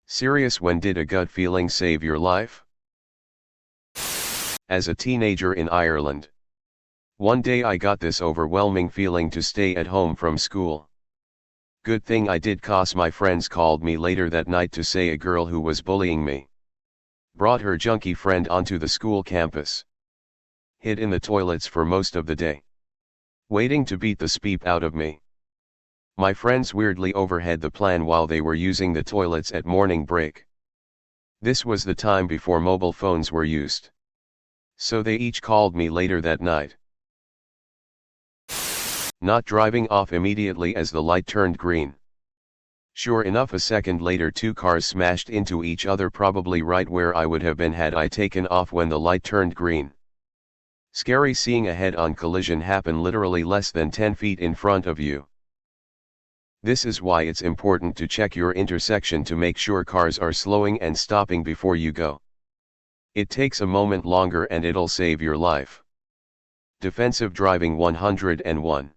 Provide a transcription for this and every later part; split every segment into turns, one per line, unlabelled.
Serious, when did a gut feeling save your life? As a teenager in Ireland. One day I got this overwhelming feeling to stay at home from school. Good thing I did, 'cause my friends called me later that night to say a girl who was bullying me brought her junkie friend onto the school campus. Hid in the toilets for most of the day, waiting to beat the speep out of me. My friends weirdly overheard the plan while they were using the toilets at morning break. This was the time before mobile phones were used, so they each called me later that night. Not driving off immediately as the light turned green. Sure enough, a second later 2 cars smashed into each other, probably right where I would have been had I taken off when the light turned green. Scary seeing a head-on collision happen literally less than 10 feet in front of you. This is why it's important to check your intersection to make sure cars are slowing and stopping before you go. It takes a moment longer and it'll save your life. Defensive driving 101.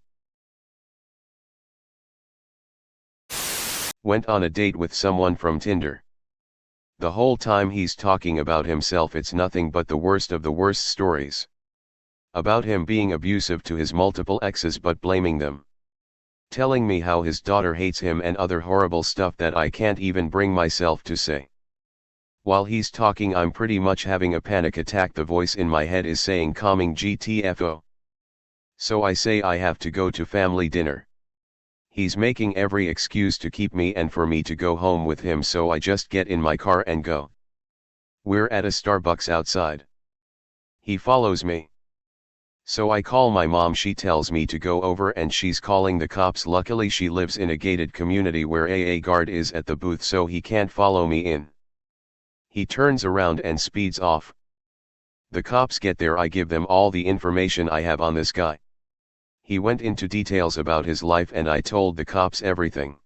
Went on a date with someone from Tinder. The whole time he's talking about himself, it's nothing but the worst of the worst stories. About him being abusive to his multiple exes but blaming them. Telling me how his daughter hates him and other horrible stuff that I can't even bring myself to say. While he's talking, I'm pretty much having a panic attack. The voice in my head is saying, calming GTFO. So I say I have to go to family dinner. He's making every excuse to keep me and for me to go home with him, so I just get in my car and go. We're at a Starbucks outside. He follows me. So I call my mom, she tells me to go over and she's calling the cops. Luckily she lives in a gated community where AA guard is at the booth, so he can't follow me in. He turns around and speeds off. The cops get there, I give them all the information I have on this guy. He went into details about his life and I told the cops everything.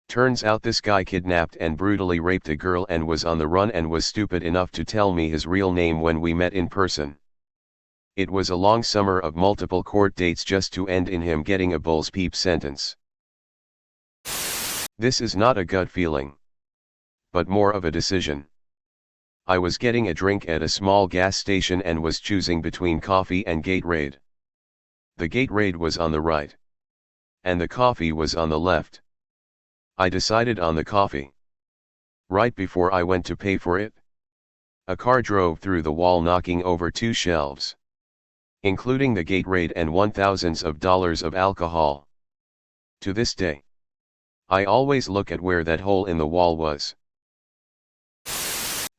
Turns out this guy kidnapped and brutally raped a girl and was on the run and was stupid enough to tell me his real name when we met in person. It was a long summer of multiple court dates just to end in him getting a bull's peep sentence. This is not a gut feeling, but more of a decision. I was getting a drink at a small gas station and was choosing between coffee and Gatorade. The Gatorade was on the right, and the coffee was on the left. I decided on the coffee. Right before I went to pay for it, a car drove through the wall, knocking over 2 shelves, including the Gatorade and thousands of dollars of alcohol. To this day, I always look at where that hole in the wall was.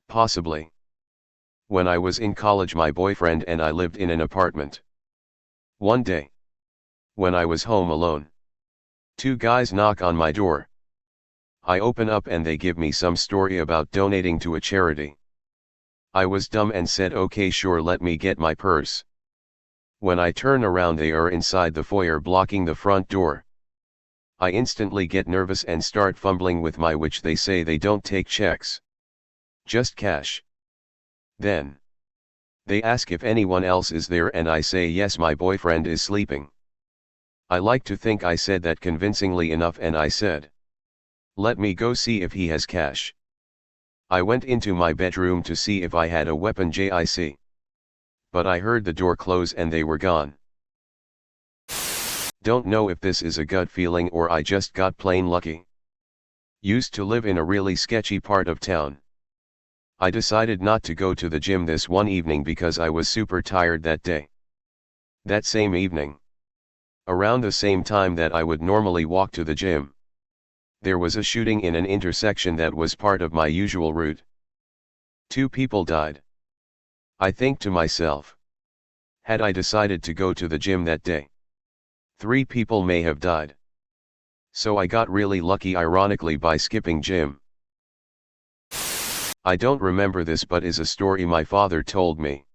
Possibly. When I was in college, my boyfriend and I lived in an apartment. One day, when I was home alone, 2 guys knock on my door. I open up and they give me some story about donating to a charity. I was dumb and said, okay, sure, let me get my purse. When I turn around, they are inside the foyer blocking the front door. I instantly get nervous and start fumbling with my, which they say they don't take checks. Just cash. Then they ask if anyone else is there and I say yes, my boyfriend is sleeping. I like to think I said that convincingly enough and I said, let me go see if he has cash. I went into my bedroom to see if I had a weapon, JIC. But I heard the door close and they were gone. Don't know if this is a gut feeling or I just got plain lucky. Used to live in a really sketchy part of town. I decided not to go to the gym this one evening because I was super tired that day. That same evening, around the same time that I would normally walk to the gym, there was a shooting in an intersection that was part of my usual route. 2 people died. I think to myself, had I decided to go to the gym that day, 3 people may have died. So I got really lucky, ironically, by skipping gym. I don't remember this, but is a story my father told me.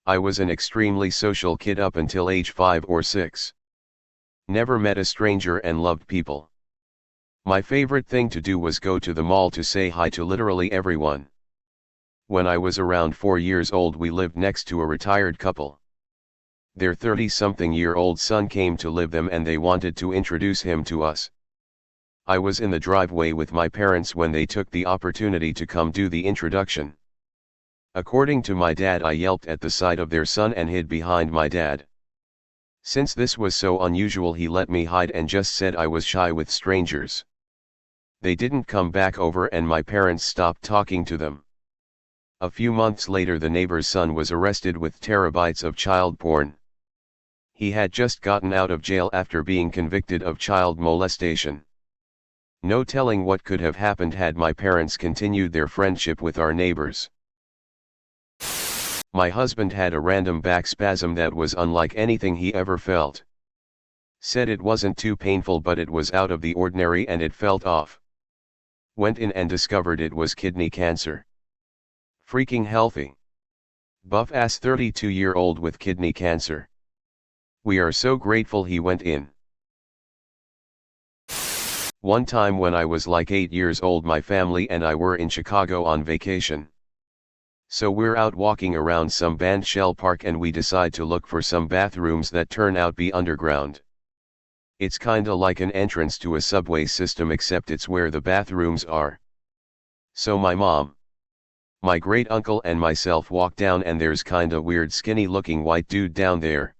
I was an extremely social kid up until age 5 or 6. Never met a stranger and loved people. My favorite thing to do was go to the mall to say hi to literally everyone. When I was around 4 years old, we lived next to a retired couple. Their 30-something-year-old son came to live them and they wanted to introduce him to us. I was in the driveway with my parents when they took the opportunity to come do the introduction. According to my dad, I yelped at the sight of their son and hid behind my dad. Since this was so unusual, he let me hide and just said I was shy with strangers. They didn't come back over and my parents stopped talking to them. A few months later, the neighbor's son was arrested with terabytes of child porn. He had just gotten out of jail after being convicted of child molestation. No telling what could have happened had my parents continued their friendship with our neighbors. My husband had a random back spasm that was unlike anything he ever felt. Said it wasn't too painful, but it was out of the ordinary and it felt off. Went in and discovered it was kidney cancer. Freaking healthy. Buff ass 32-year-old with kidney cancer. We are so grateful he went in. One time when I was like 8 years old, my family and I were in Chicago on vacation. So we're out walking around some band shell park and we decide to look for some bathrooms that turn out be underground. It's kinda like an entrance to a subway system, except it's where the bathrooms are. So my mom, my great uncle and myself walk down and there's kinda weird skinny looking white dude down there.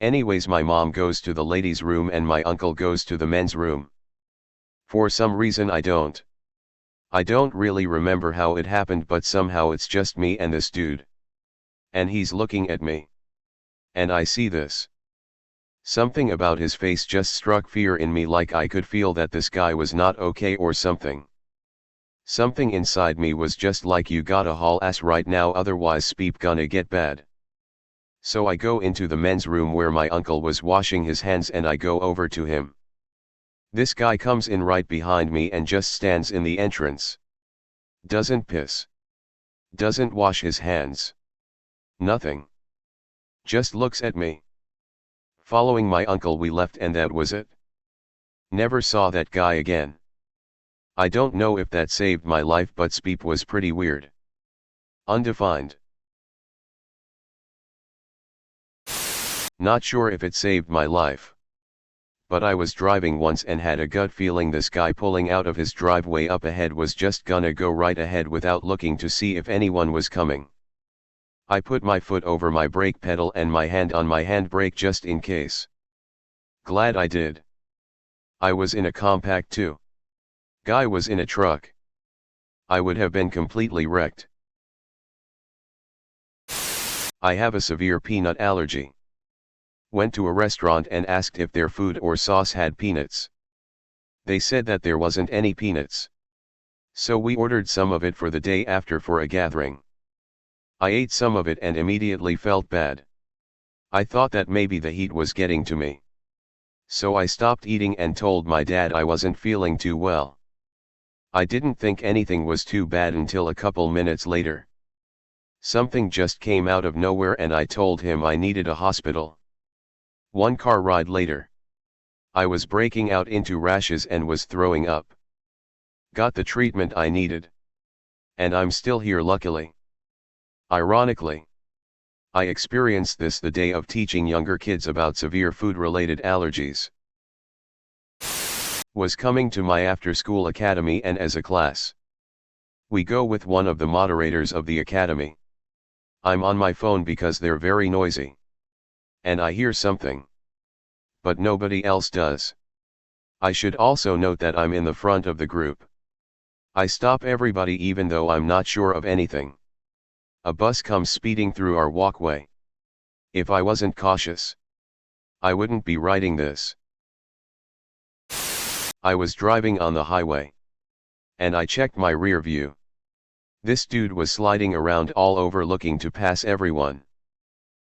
Anyways, my mom goes to the ladies' room and my uncle goes to the men's room. For some reason I don't really remember how it happened, but somehow it's just me and this dude. And he's looking at me. And I see this. Something about his face just struck fear in me, like I could feel that this guy was not okay or something. Something inside me was just like, you gotta haul ass right now, otherwise speep gonna get bad. So I go into the men's room where my uncle was washing his hands and I go over to him. This guy comes in right behind me and just stands in the entrance. Doesn't piss. Doesn't wash his hands. Nothing. Just looks at me. Following my uncle, we left and that was it. Never saw that guy again. I don't know if that saved my life, but speep was pretty weird. Undefined. Not sure if it saved my life. But I was driving once and had a gut feeling this guy pulling out of his driveway up ahead was just gonna go right ahead without looking to see if anyone was coming. I put my foot over my brake pedal and my hand on my handbrake just in case. Glad I did. I was in a compact too. Guy was in a truck. I would have been completely wrecked. I have a severe peanut allergy. Went to a restaurant and asked if their food or sauce had peanuts. They said that there wasn't any peanuts. So we ordered some of it for the day after for a gathering. I ate some of it and immediately felt bad. I thought that maybe the heat was getting to me. So I stopped eating and told my dad I wasn't feeling too well. I didn't think anything was too bad until a couple minutes later. Something just came out of nowhere and I told him I needed a hospital. One car ride later, I was breaking out into rashes and was throwing up. Got the treatment I needed. And I'm still here, luckily. Ironically, I experienced this the day of teaching younger kids about severe food-related allergies. Was coming to my after-school academy and as a class, we go with one of the moderators of the academy. I'm on my phone because they're very noisy. And I hear something. But nobody else does. I should also note that I'm in the front of the group. I stop everybody even though I'm not sure of anything. A bus comes speeding through our walkway. If I wasn't cautious, I wouldn't be writing this. I was driving on the highway. And I checked my rear view. This dude was sliding around all over looking to pass everyone.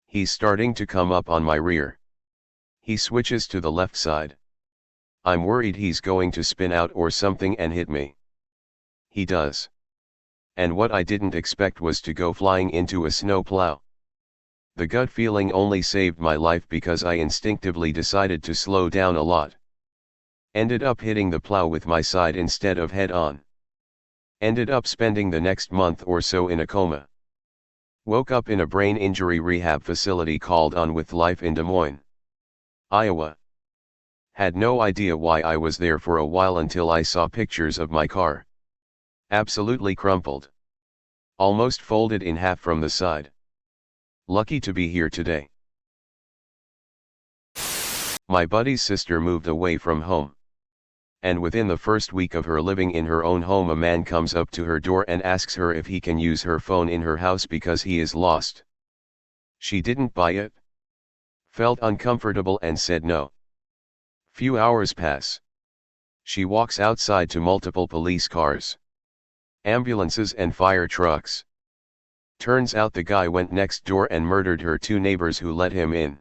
He's starting to come up on my rear. He switches to the left side. I'm worried he's going to spin out or something and hit me. He does. And what I didn't expect was to go flying into a snowplow. The gut feeling only saved my life because I instinctively decided to slow down a lot. Ended up hitting the plow with my side instead of head on. Ended up spending the next month or so in a coma. Woke up in a brain injury rehab facility called On With Life in Des Moines, Iowa. Had no idea why I was there for a while until I saw pictures of my car. Absolutely crumpled. Almost folded in half from the side. Lucky to be here today. My buddy's sister moved away from home. And within the first week of her living in her own home, a man comes up to her door and asks her if he can use her phone in her house because he is lost. She didn't buy it. Felt uncomfortable and said no. Few hours pass. She walks outside to multiple police cars, ambulances and fire trucks. Turns out the guy went next door and murdered her two neighbors who let him in.